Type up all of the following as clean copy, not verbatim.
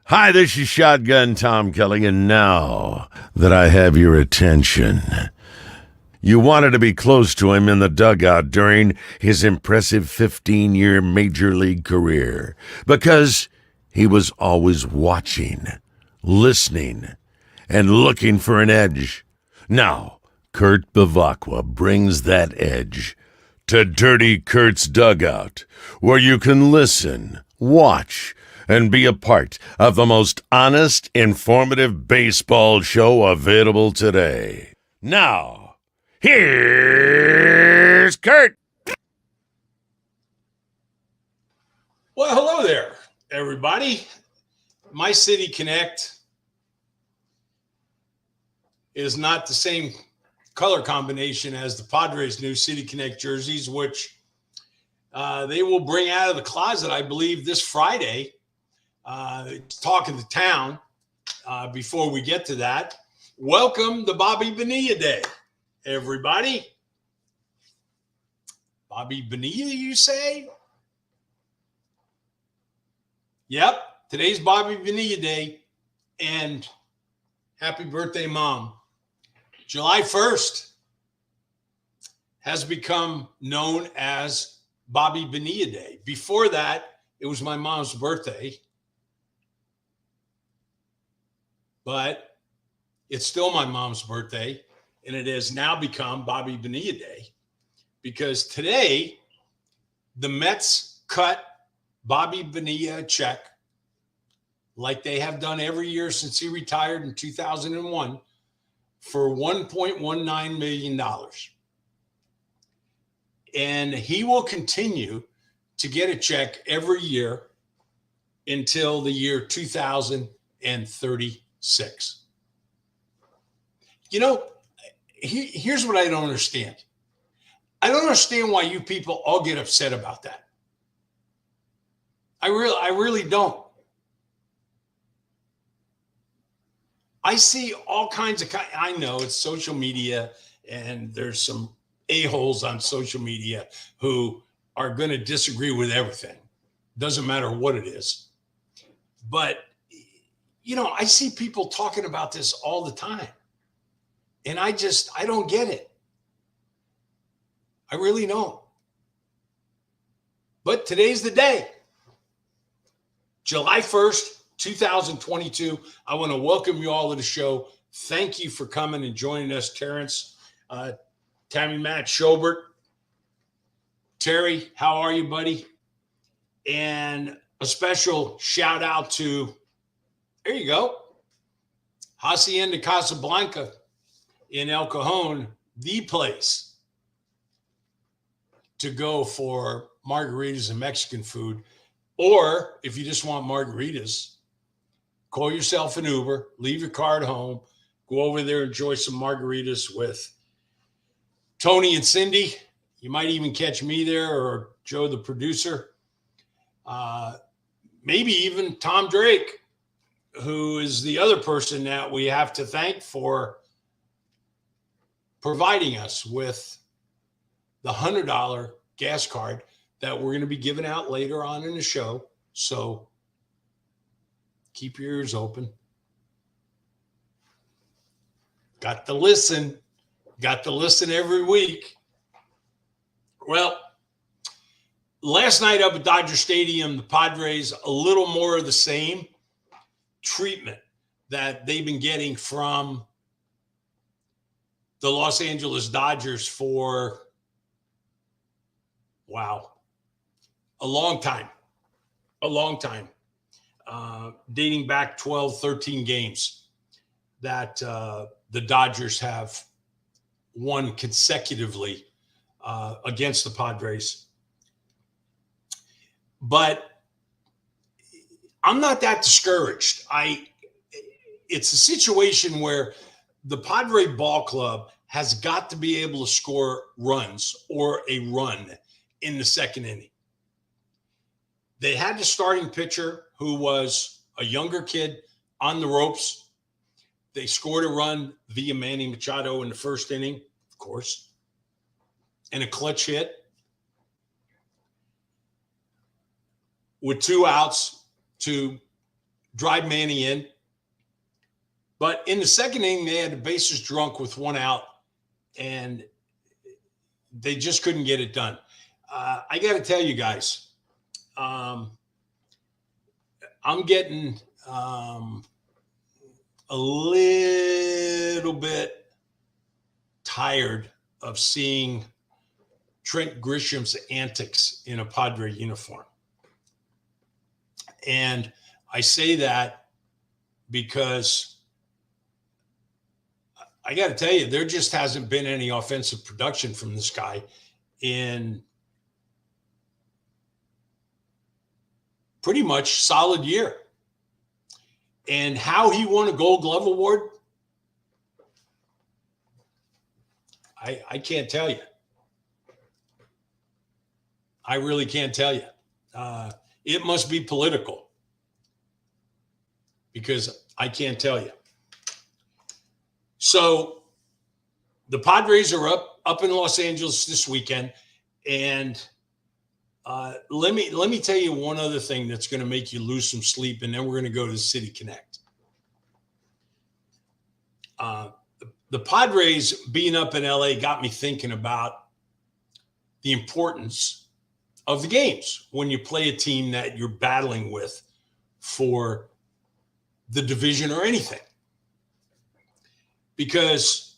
Hi, this is Shotgun Tom Kelly, and now that I have your attention, you wanted to be close to him in the dugout during his impressive 15-year Major League career because he was always watching, listening, and looking for an edge. Now, Kurt Bavacqua brings that edge to Dirty Kurt's Dugout, where you can listen, watch, and be a part of the most honest, informative baseball show available today. Now, here's Kurt. Well, hello there, everybody. My City Connect is not the same color combination as the Padres' new City Connect jerseys, which they will bring out of the closet, I believe, this Friday. Talking to town before we get to that. Welcome to Bobby Bonilla Day, everybody. Bobby Bonilla, you say? Yep, today's Bobby Bonilla Day, and happy birthday, Mom. July 1st has become known as Bobby Bonilla Day. Before that, it was my mom's birthday, but it's still my mom's birthday, and it has now become Bobby Bonilla Day because today the Mets cut Bobby Bonilla a check like they have done every year since he retired in 2001 for $1.19 million. And he will continue to get a check every year until the year 2036. You know, here's what I don't understand. I don't understand why you people all get upset about that. I really don't. I see all kinds of, I know it's social media and there's some a-holes on social media who are going to disagree with everything. Doesn't matter what it is. But, you know, I see people talking about this all the time. And I don't get it. I really don't. But today's the day. July 1st, 2022. I want to welcome you all to the show. Thank you for coming and joining us, Terrence, Tammy, Matt, Schobert. Terry, how are you, buddy? And a special shout out to, there you go, Hacienda Casablanca in El Cajon, the place to go for margaritas and Mexican food. Or if you just want margaritas, call yourself an Uber, leave your car at home, go over there, enjoy some margaritas with Tony and Cindy. You might even catch me there or Joe, the producer. Maybe even Tom Drake, who is the other person that we have to thank for providing us with the $100 gas card that we're going to be giving out later on in the show. So keep your ears open. Got to listen every week. Well, last night up at Dodger Stadium, the Padres, a little more of the same treatment that they've been getting from the Los Angeles Dodgers for, wow, a long time, dating back 12, 13 games that the Dodgers have won consecutively against the Padres. But I'm not that discouraged. It's a situation where the Padre ball club has got to be able to score runs or a run in the second inning. They had the starting pitcher who was a younger kid on the ropes. They scored a run via Manny Machado in the first inning, of course, and a clutch hit. With 2 outs to drive Manny in. But in the second inning, they had the bases drunk with one out, and they just couldn't get it done. I got to tell you guys, I'm getting a little bit tired of seeing Trent Grisham's antics in a Padre uniform. And I say that because I got to tell you, there just hasn't been any offensive production from this guy in pretty much solid year. And how he won a Gold Glove award, I can't tell you. I really can't tell you. It must be political, because I can't tell you. So the Padres are up in Los Angeles this weekend, and let me tell you one other thing that's going to make you lose some sleep, and then we're going to go to the City Connect. The Padres being up in LA got me thinking about the importance of the games when you play a team that you're battling with for the division or anything. Because,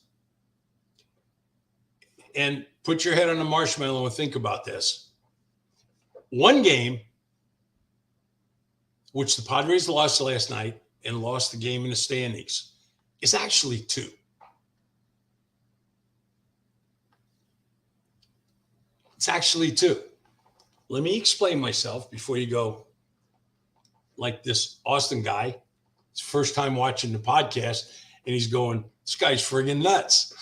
and put your head on a marshmallow and think about this. One game, which the Padres lost last night and lost the game in the standings, is actually two. It's actually two. Let me explain myself before you go like this Austin guy. It's first time watching the podcast, and he's going, this guy's friggin' nuts.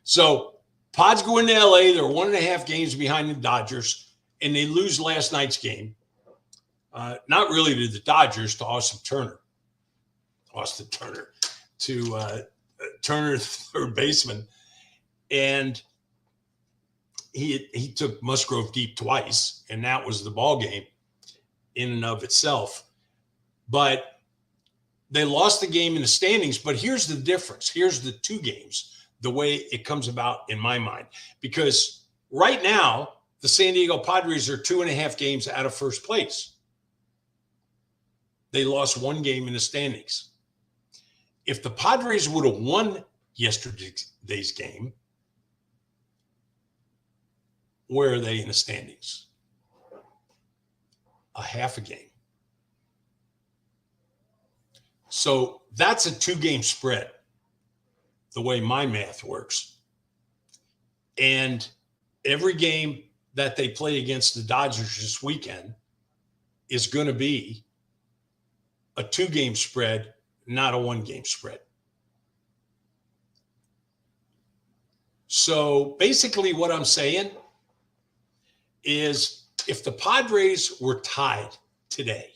So Pods go into LA. They're 1.5 games behind the Dodgers, and they lose last night's game. Not really to the Dodgers, to Austin Turner, to Turner, third baseman. And he took Musgrove deep twice, and that was the ball game in and of itself. But they lost the game in the standings. But here's the difference. Here's the two games, the way it comes about in my mind. Because right now, the San Diego Padres are 2.5 games out of first place. They lost one game in the standings. If the Padres would have won yesterday's game, where are they in the standings? A half a game. So that's a 2-game spread, the way my math works. And every game that they play against the Dodgers this weekend is going to be a 2-game spread, not a 1-game spread. So basically what I'm saying is, if the Padres were tied today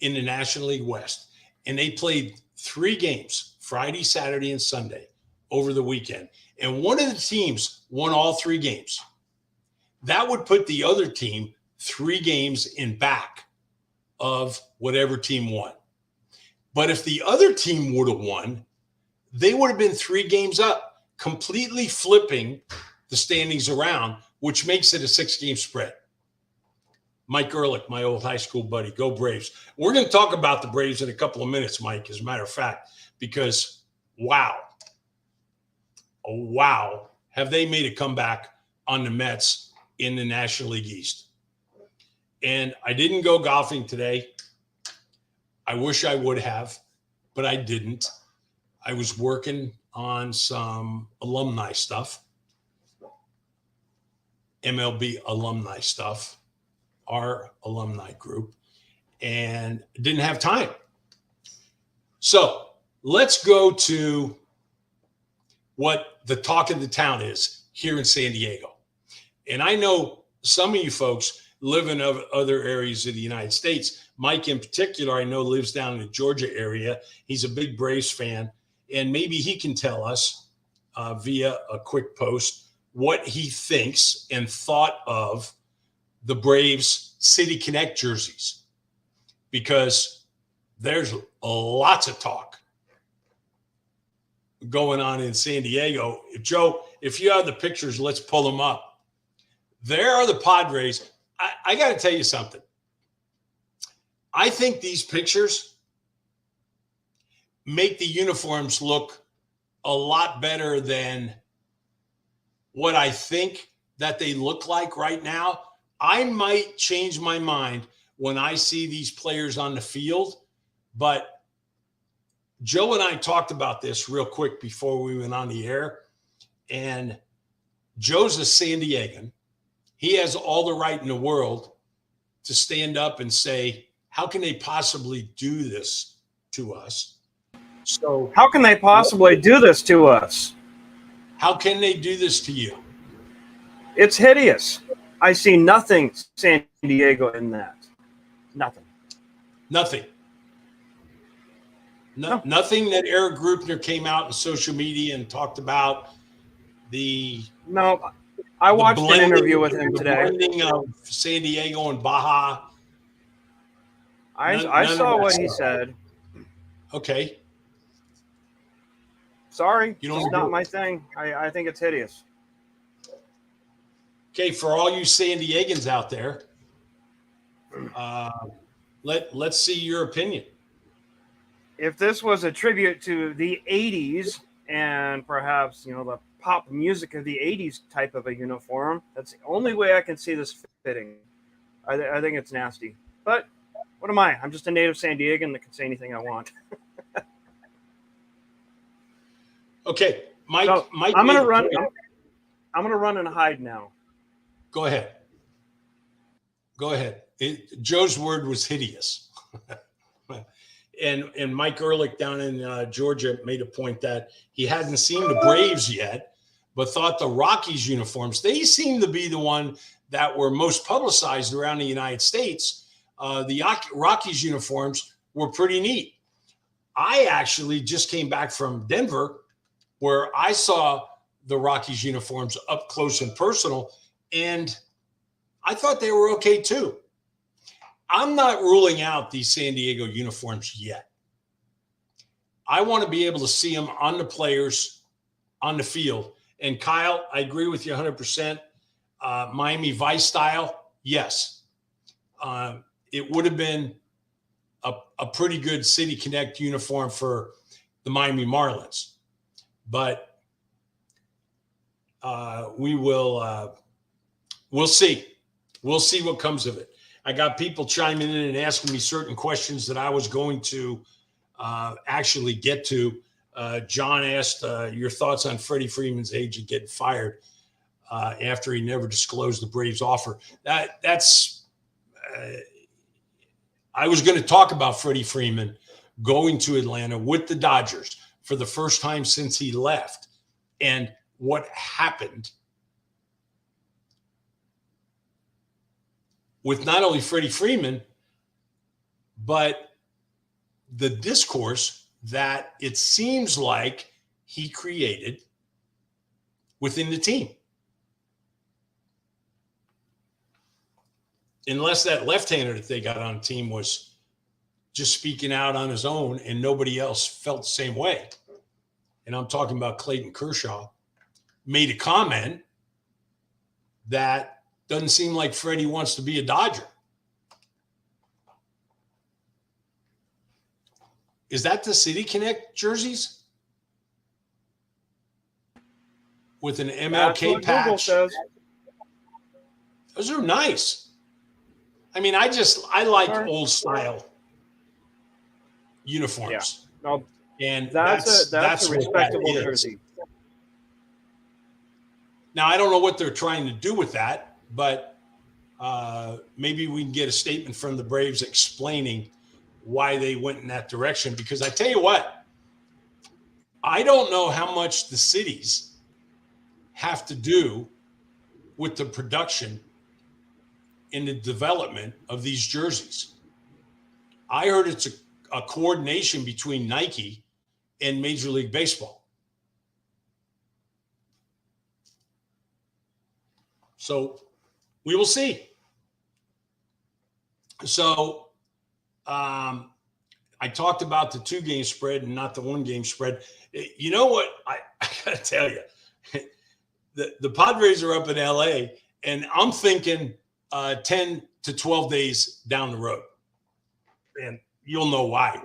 in the National League West and they played 3 games, Friday, Saturday, and Sunday over the weekend, and one of the teams won all 3 games, that would put the other team 3 games in back of whatever team won. But if the other team would have won, they would have been 3 games up, completely flipping the standings around, which makes it a 6-game spread. Mike Ehrlich, my old high school buddy, go Braves. We're going to talk about the Braves in a couple of minutes, Mike, as a matter of fact, because wow, have they made a comeback on the Mets in the National League East. And I didn't go golfing today. I wish I would have, but I didn't. I was working on some alumni stuff, MLB alumni stuff, our alumni group, and didn't have time. So let's go to what the talk of the town is here in San Diego. And I know some of you folks live in other areas of the United States. Mike in particular, I know, lives down in the Georgia area. He's a big Braves fan, and maybe he can tell us via a quick post what he thinks and thought of the Braves City Connect jerseys. because there's lots of talk going on in San Diego. Joe, if you have the pictures, let's pull them up. There are the Padres. I got to tell you something. I think these pictures make the uniforms look a lot better than what I think that they look like right now. I might change my mind when I see these players on the field, but Joe and I talked about this real quick before we went on the air, and Joe's a San Diegan. He has all the right in the world to stand up and say, how can they possibly do this to us? So how can they possibly do this to us? How can they do this to you? It's hideous. I see nothing San Diego in that. Nothing. Nothing. No. Nothing that Eric Grupner came out in social media and talked about the. No, I watched an interview with him today. The blending of San Diego and Baja. I saw what he said. Okay. Sorry, it's not my thing. I think it's hideous. Okay, for all you San Diegans out there, let's see your opinion. If this was a tribute to the 80s and perhaps, the pop music of the 80s type of a uniform, that's the only way I can see this fitting. I think it's nasty. But what am I? I'm just a native San Diegan that can say anything I want. Okay, Mike. So Mike, I'm gonna run. I'm gonna run and hide now. Go ahead. Joe's word was hideous. And Mike Ehrlich down in Georgia made a point that he hadn't seen the Braves yet, but thought the Rockies uniforms, they seem to be the one that were most publicized around the United States. The Rockies uniforms were pretty neat. I actually just came back from Denver, where I saw the Rockies uniforms up close and personal, and I thought they were okay too. I'm not ruling out these San Diego uniforms yet. I want to be able to see them on the players, on the field. And Kyle, I agree with you 100%. Miami Vice style, yes. It would have been a pretty good City Connect uniform for the Miami Marlins. But we'll see. We'll see what comes of it. I got people chiming in and asking me certain questions that I was going to actually get to. John asked your thoughts on Freddie Freeman's agent getting fired after he never disclosed the Braves' offer. That's I was going to talk about Freddie Freeman going to Atlanta with the Dodgers for the first time since he left, and what happened with not only Freddie Freeman, but the discourse that it seems like he created within the team. Unless that left-hander that they got on the team was just speaking out on his own and nobody else felt the same way. And I'm talking about Clayton Kershaw, made a comment that doesn't seem like Freddie wants to be a Dodger. Is that the City Connect jerseys? With an MLK patch? Those are nice. I mean, I like old style uniforms. Yeah. No, and that's a respectable jersey. Now, I don't know what they're trying to do with that, but maybe we can get a statement from the Braves explaining why they went in that direction. Because I tell you what, I don't know how much the cities have to do with the production and the development of these jerseys. I heard it's a coordination between Nike and Major League Baseball. So we will see. So I talked about the 2-game spread and not the 1-game spread. You know what? I got to tell you, the Padres are up in LA, and I'm thinking 10 to 12 days down the road. And you'll know why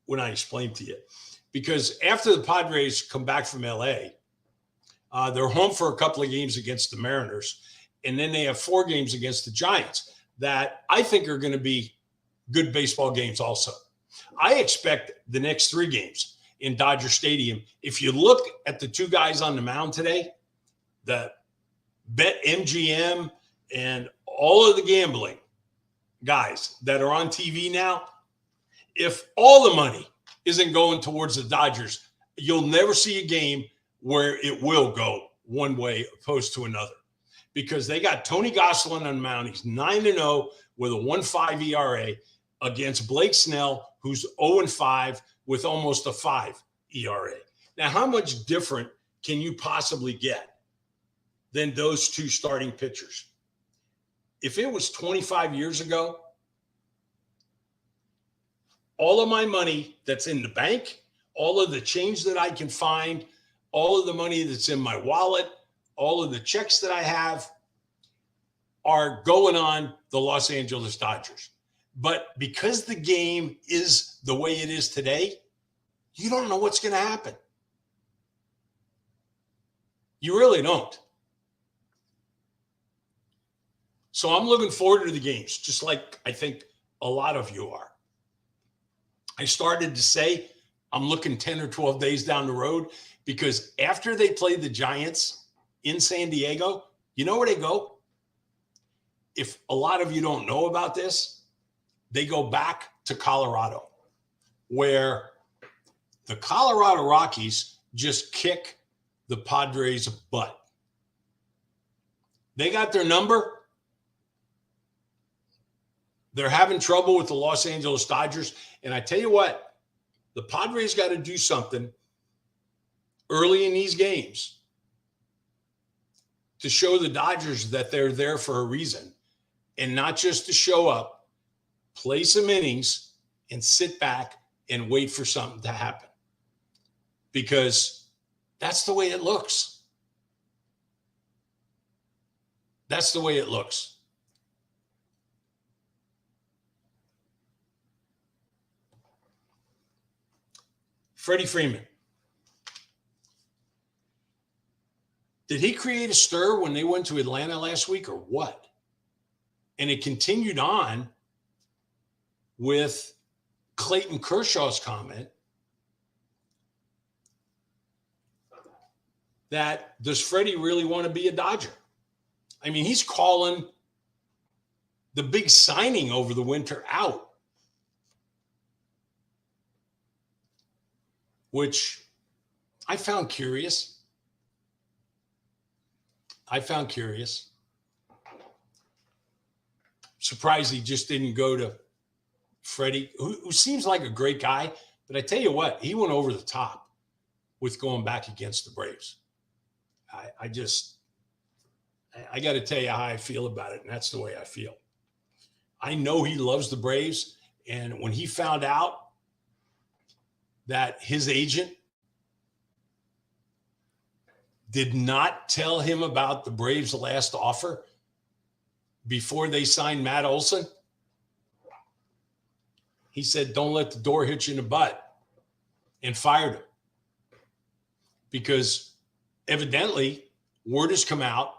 when I explain to you. Because after the Padres come back from LA, they're home for a couple of games against the Mariners, and then they have 4 games against the Giants that I think are going to be good baseball games also. I expect the next 3 games in Dodger Stadium. If you look at the 2 guys on the mound today, the Bet MGM and all of the gambling guys that are on TV now, if all the money isn't going towards the Dodgers, you'll never see a game where it will go one way opposed to another, because they got Tony Gonsolin on the mound. He's 9-0 with a 1.5 ERA against Blake Snell, who's 0-5 with almost a 5 ERA. Now, how much different can you possibly get than those 2 starting pitchers? If it was 25 years ago, all of my money that's in the bank, all of the change that I can find, all of the money that's in my wallet, all of the checks that I have are going on the Los Angeles Dodgers. But because the game is the way it is today, you don't know what's going to happen. You really don't. So I'm looking forward to the games, just like I think a lot of you are. I started to say I'm looking 10 or 12 days down the road, because after they play the Giants in San Diego, you know where they go? If a lot of you don't know about this, they go back to Colorado, where the Colorado Rockies just kick the Padres' butt. They got their number. They're having trouble with the Los Angeles Dodgers. And I tell you what, the Padres got to do something early in these games to show the Dodgers that they're there for a reason, and not just to show up, play some innings, and sit back and wait for something to happen. Because that's the way it looks. That's the way it looks. Freddie Freeman. Did he create a stir when they went to Atlanta last week, or what? And it continued on with Clayton Kershaw's comment that, does Freddie really want to be a Dodger? I mean, he's calling the big signing over the winter out, which I found curious. Surprised he just didn't go to Freddie, who seems like a great guy. But I tell you what, he went over the top with going back against the Braves. I got to tell you how I feel about it, and that's the way I feel. I know he loves the Braves, and when he found out that his agent did not tell him about the Braves' last offer before they signed Matt Olson, he said, don't let the door hit you in the butt, and fired him. Because evidently, word has come out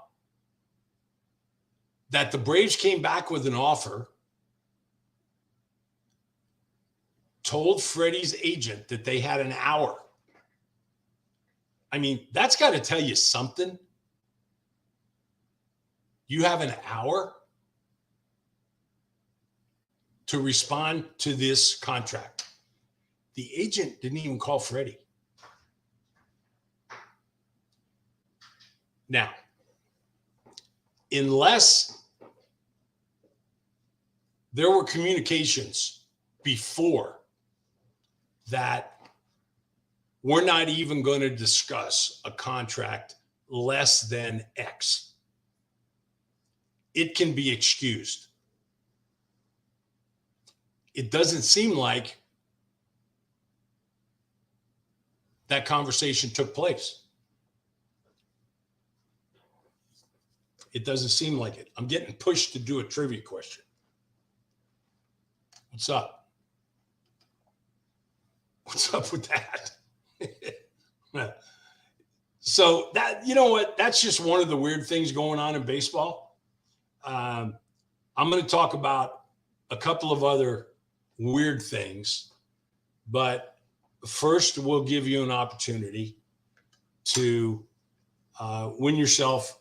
that the Braves came back with an offer, told Freddie's agent that they had an hour. I mean, that's got to tell you something. You have an hour to respond to this contract. The agent didn't even call Freddie. Now, unless there were communications before that we're not even going to discuss a contract less than X, it can be excused. it doesn't seem like that conversation took place. It doesn't seem like it. I'm getting pushed to do a trivia question. What's up? What's up with that? So that, you know what? That's just one of the weird things going on in baseball. I'm going to talk about a couple of other weird things, but first we'll give you an opportunity to win yourself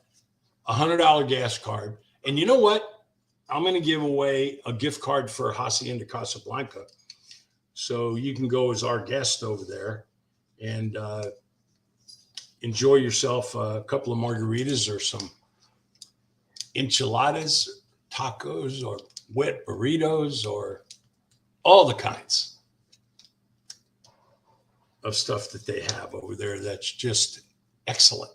a $100 gas card. And you know what? I'm going to give away a gift card for Hacienda Casablanca. So you can go as our guest over there and enjoy yourself a couple of margaritas or some enchiladas, tacos, or wet burritos, or all the kinds of stuff that they have over there that's just excellent.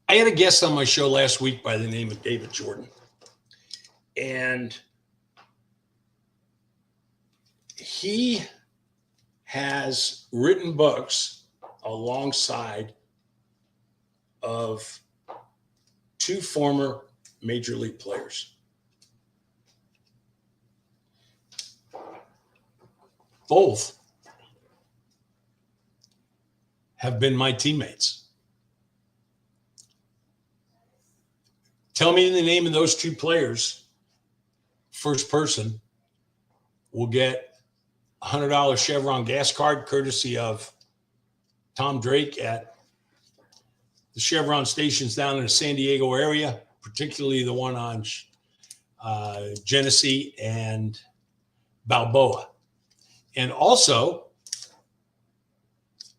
I had a guest on my show last week by the name of David Jordan. And he has written books alongside of two former major league players. Both have been my teammates. Tell me the name of those two players. First person will get a $100 Chevron gas card courtesy of Tom Drake at the Chevron stations down in the San Diego area, particularly the one on Genesee and Balboa. And also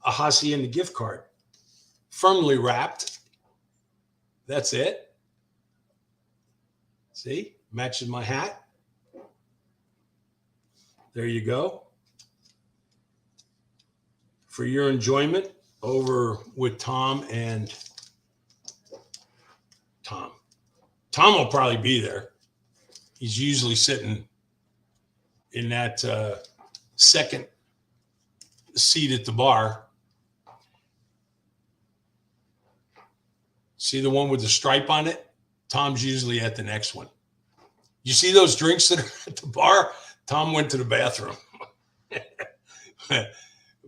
a Hacienda gift card, firmly wrapped. That's it. See, matches my hat. There you go. For your enjoyment over with Tom and Tom. Tom will probably be there. He's usually sitting in that second seat at the bar. See the one with the stripe on it? Tom's usually at the next one. You see those drinks that are at the bar? Tom went to the bathroom.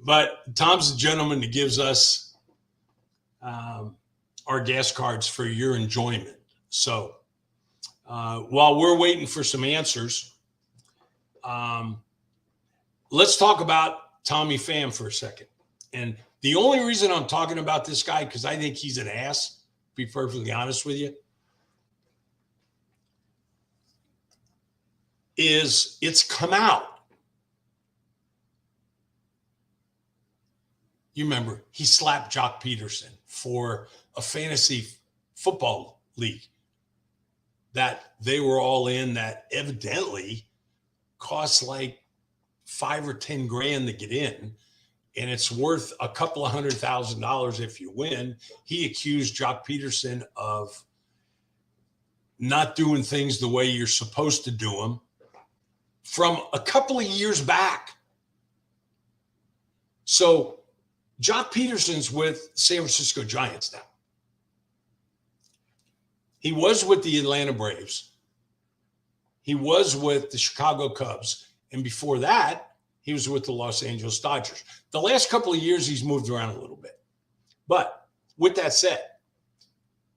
But Tom's the gentleman that gives us our gas cards for your enjoyment. So while we're waiting for some answers, let's talk about Tommy Pham for a second. And the only reason I'm talking about this guy, because I think he's an ass, to be perfectly honest with you, is it's come out. You remember, he slapped Jock Peterson for a fantasy football league that they were all in that evidently costs like $5 or $10 grand to get in. And it's worth a couple of $100,000 if you win. He accused Jock Peterson of not doing things the way you're supposed to do them from a couple of years back. So Jock Peterson's with San Francisco Giants now. He was with the Atlanta Braves. He was with the Chicago Cubs. And before that, he was with the Los Angeles Dodgers. The last couple of years, he's moved around a little bit. But with that said,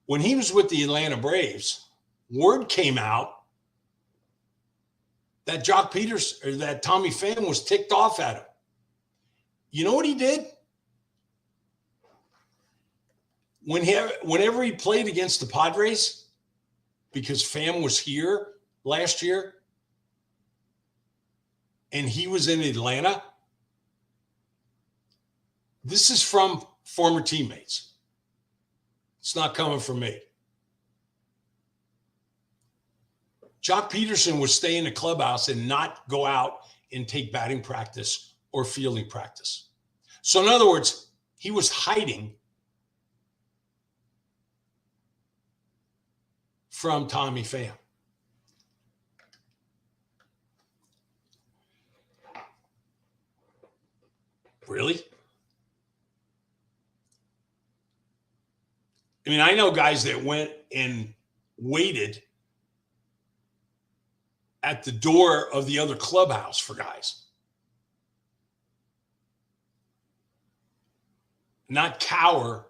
when he was with the Atlanta Braves, word came out that Jock Peterson, or that Tommy Pham was ticked off at him. You know what he did? Whenever he played against the Padres, because Pham was here last year and he was in Atlanta, this is from former teammates. It's not coming from me. Jock Peterson would stay in the clubhouse and not go out and take batting practice or fielding practice. So in other words, he was hiding from Tommy Pham. Really? I mean, I know guys that went and waited at the door of the other clubhouse for guys. Not cower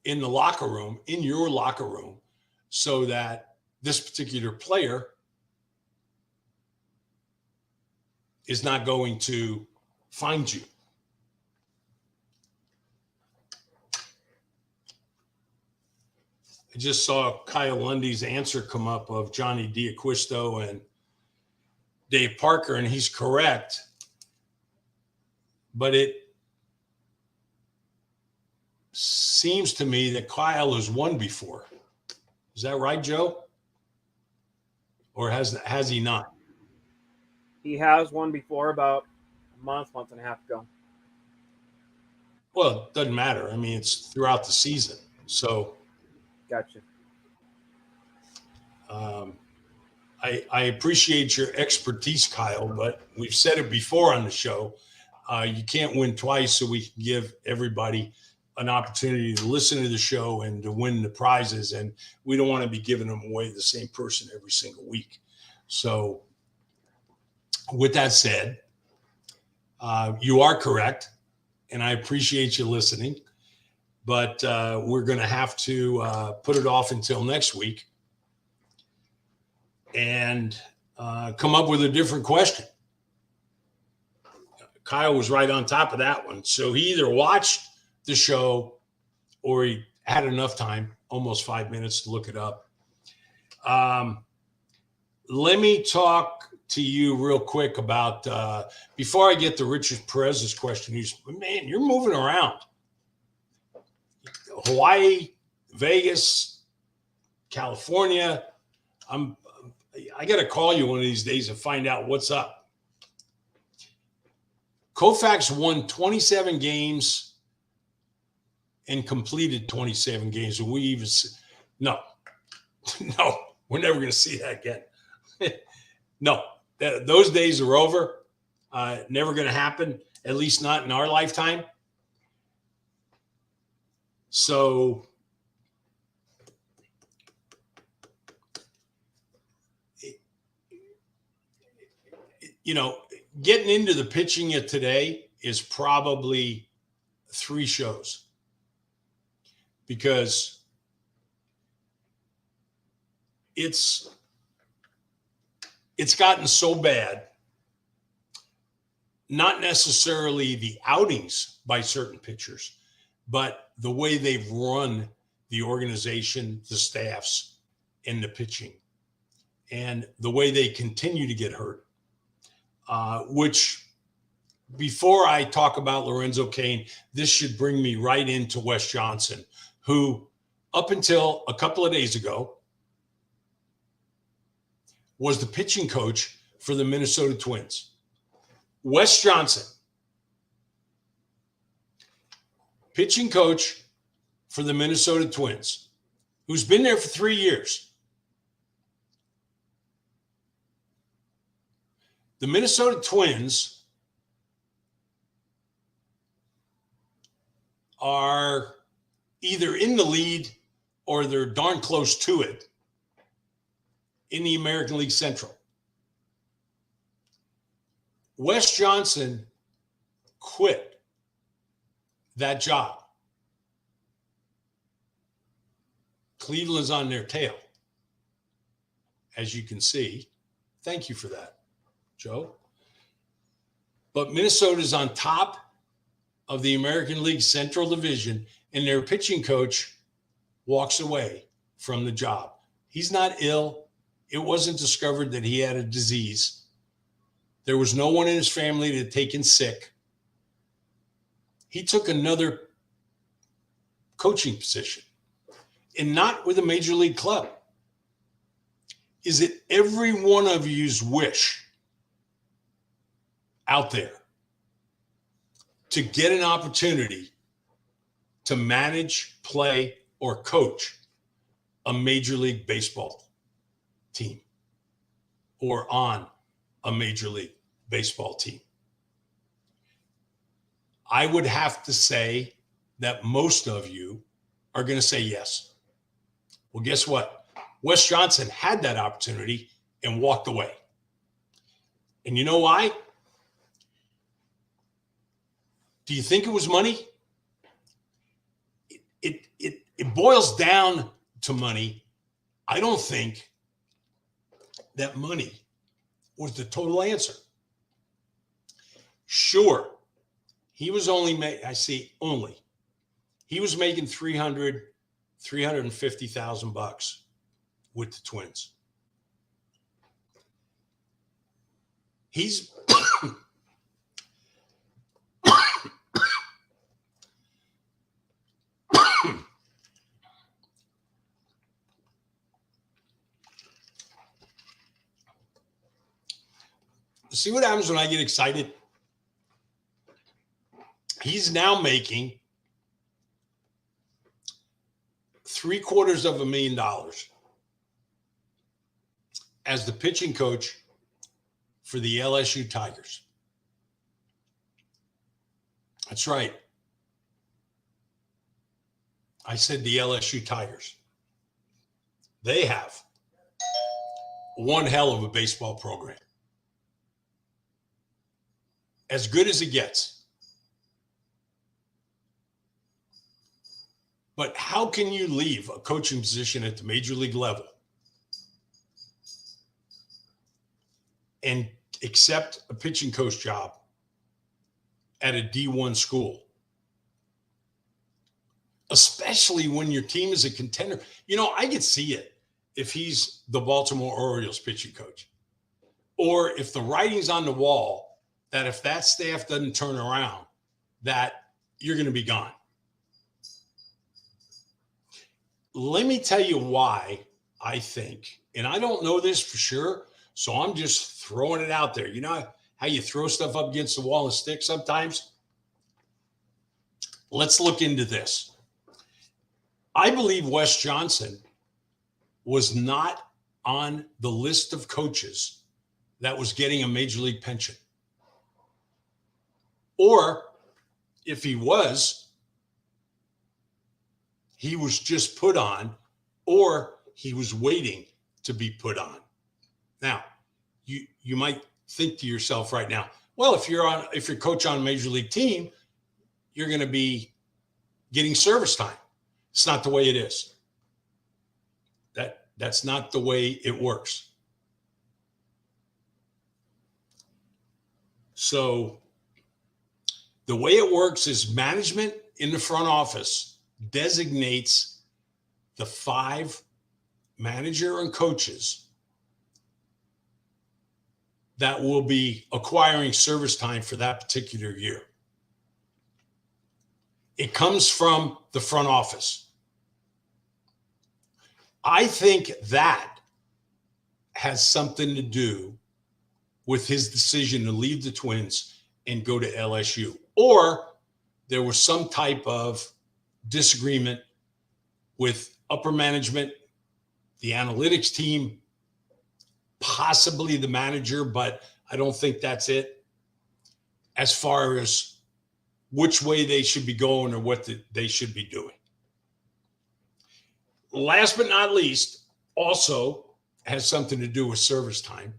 in the locker room, in your locker room, so that this particular player is not going to find you. I just saw Kyle Lundy's answer come up of Johnny D'Acquisto and Dave Parker, and he's correct. But it seems to me that Kyle has won before. Is that right, Joe? Or has he not? He has won before, about a month and a half ago. Well, it doesn't matter. I mean, it's throughout the season. So Gotcha. I appreciate your expertise, Kyle, but we've said it before on the show. You can't win twice, so we can give everybody an opportunity to listen to the show and to win the prizes. And we don't want to be giving them away to the same person every single week. So with that said, you are correct, and I appreciate you listening. But we're going to have to put it off until next week and come up with a different question. Kyle was right on top of that one. So he either watched the show or he had enough time, almost 5 minutes, to look it up. Let me talk to you real quick about, before I get to Richard Perez's question, man, you're moving around. Hawaii, Vegas, California. I got to call you one of these days and find out what's up. Koufax won 27 games and completed 27 games. And we even no, we're never going to see that again. No, those days are over. Never going to happen, at least not in our lifetime. So, getting into the pitching of today is probably 3 shows, because it's gotten so bad. Not necessarily the outings by certain pitchers, but the way they've run the organization, the staffs, and the pitching, and the way they continue to get hurt. Which, before I talk about Lorenzo Cain, this should bring me right into Wes Johnson, who up until a couple of days ago was the pitching coach for the Minnesota Twins. Wes Johnson, pitching coach for the Minnesota Twins, who's been there for 3 years. The Minnesota Twins are either in the lead or they're darn close to it in the American League Central. Wes Johnson quit that job. Cleveland's on their tail, as you can see. Thank you for that, Joe. But Minnesota's on top of the American League Central Division, and their pitching coach walks away from the job. He's not ill. It wasn't discovered that he had a disease. There was no one in his family that had taken sick. He took another coaching position, and not with a major league club. Is it every one of you's wish out there to get an opportunity to manage, play, or coach a Major League Baseball team or on a Major League Baseball team? I would have to say that most of you are going to say yes. Well, guess what? Wes Johnson had that opportunity and walked away. And you know why? Do you think it was money? It boils down to money. I don't think that money was the total answer. Sure, he was only he was making $350,000 with the Twins. He's see what happens when I get excited? He's now making $750,000 as the pitching coach for the LSU Tigers. That's right. I said the LSU Tigers. They have one hell of a baseball program. As good as it gets. But how can you leave a coaching position at the major league level and accept a pitching coach job at a D1 school? Especially when your team is a contender. You know, I could see it if he's the Baltimore Orioles pitching coach. Or if the writing's on the wall that if that staff doesn't turn around, that you're going to be gone. Let me tell you why I think, and I don't know this for sure, so I'm just throwing it out there. You know how you throw stuff up against the wall and stick sometimes? Let's look into this. I believe Wes Johnson was not on the list of coaches that was getting a major league pension. Or if he was just put on, or he was waiting to be put on. Now, you might think to yourself right now, well, if you're coach on a major league team, you're going to be getting service time. It's not the way it is. That's not the way it works. So the way it works is management in the front office designates the 5 manager and coaches that will be acquiring service time for that particular year. It comes from the front office. I think that has something to do with his decision to leave the Twins and go to LSU. Or there was some type of disagreement with upper management, the analytics team, possibly the manager, but I don't think that's it, as far as which way they should be going or what they should be doing. Last but not least, also has something to do with service time.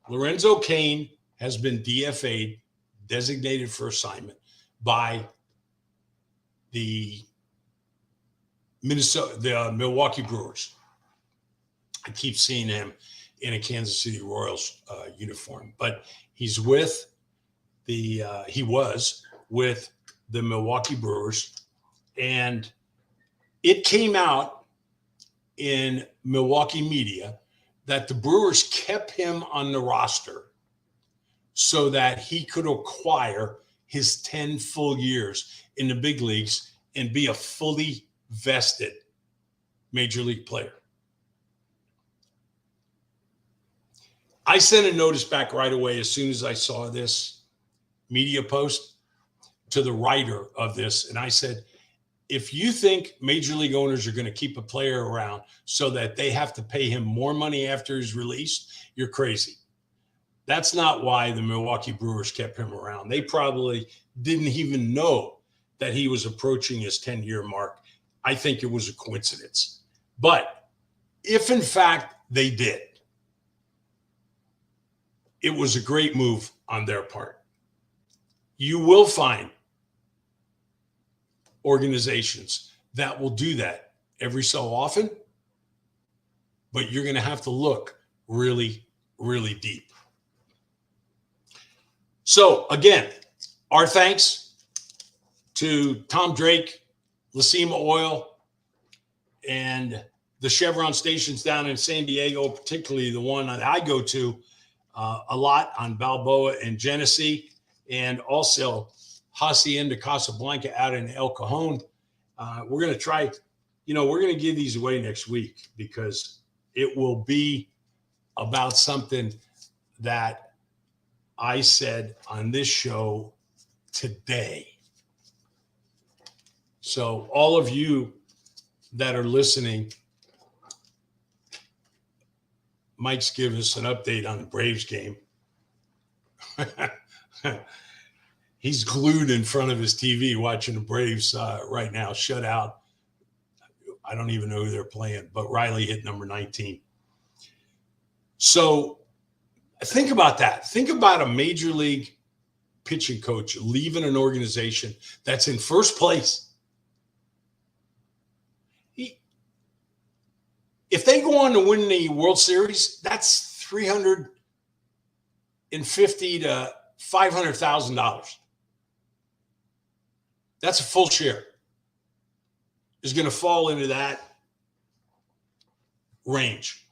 Lorenzo Cain has been DFA'd, designated for assignment, by the Milwaukee Brewers. I keep seeing him in a Kansas City Royals uniform, but he was with the Milwaukee Brewers, and it came out in Milwaukee media that the Brewers kept him on the roster so that he could acquire his 10 full years in the big leagues and be a fully vested major league player. I sent a notice back right away as soon as I saw this media post to the writer of this. And I said, if you think major league owners are going to keep a player around so that they have to pay him more money after he's released, you're crazy. That's not why the Milwaukee Brewers kept him around. They probably didn't even know that he was approaching his 10-year mark. I think it was a coincidence. But if in fact they did, it was a great move on their part. You will find organizations that will do that every so often, but you're going to have to look really, really deep. So again, our thanks to Tom Drake, Lacima Oil, and the Chevron stations down in San Diego, particularly the one that I go to a lot on Balboa and Genesee, and also Hacienda Casablanca out in El Cajon. We're going to try, we're going to give these away next week because it will be about something that I said on this show today. So all of you that are listening, Mike's giving us an update on the Braves game. He's glued in front of his TV watching the Braves right now, shut out. I don't even know who they're playing, but Riley hit number 19. So think about that. Think about a major league pitching coach leaving an organization that's in first place. If they go on to win the World Series, that's $350,000 to $500,000. That's a full share. Is going to fall into that range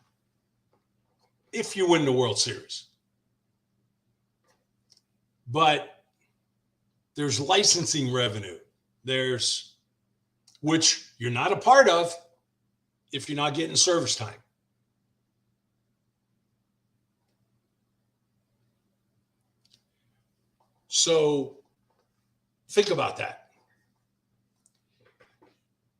if you win the World Series. But there's licensing revenue. There's, which you're not a part of if you're not getting service time. So think about that.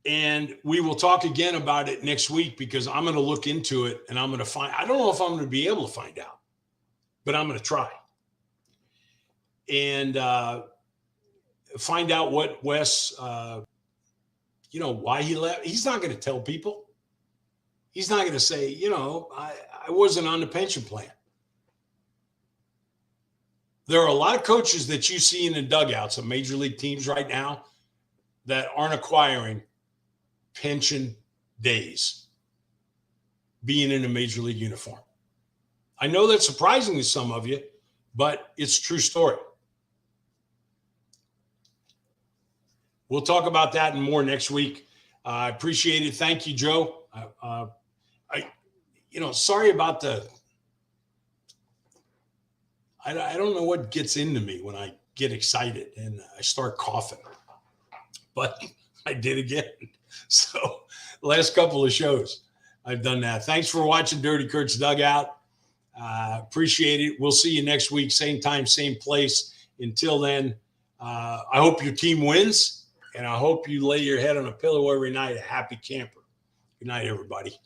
And we will talk again about it next week because I'm going to look into it and I'm going to find, I don't know if I'm going to be able to find out, but I'm going to try. And find out what Wes, why he left. He's not going to tell people. He's not going to say, I wasn't on the pension plan. There are a lot of coaches that you see in the dugouts of major league teams right now that aren't acquiring pension days being in a major league uniform. I know that's surprising to some of you, but it's a true story. We'll talk about that and more next week. I appreciate it. Thank you, Joe. Sorry about I don't know what gets into me when I get excited and I start coughing, but I did again. So last couple of shows, I've done that. Thanks for watching Dirty Kurt's Dugout. Appreciate it. We'll see you next week, same time, same place. Until then, I hope your team wins, and I hope you lay your head on a pillow every night a happy camper. Good night, everybody.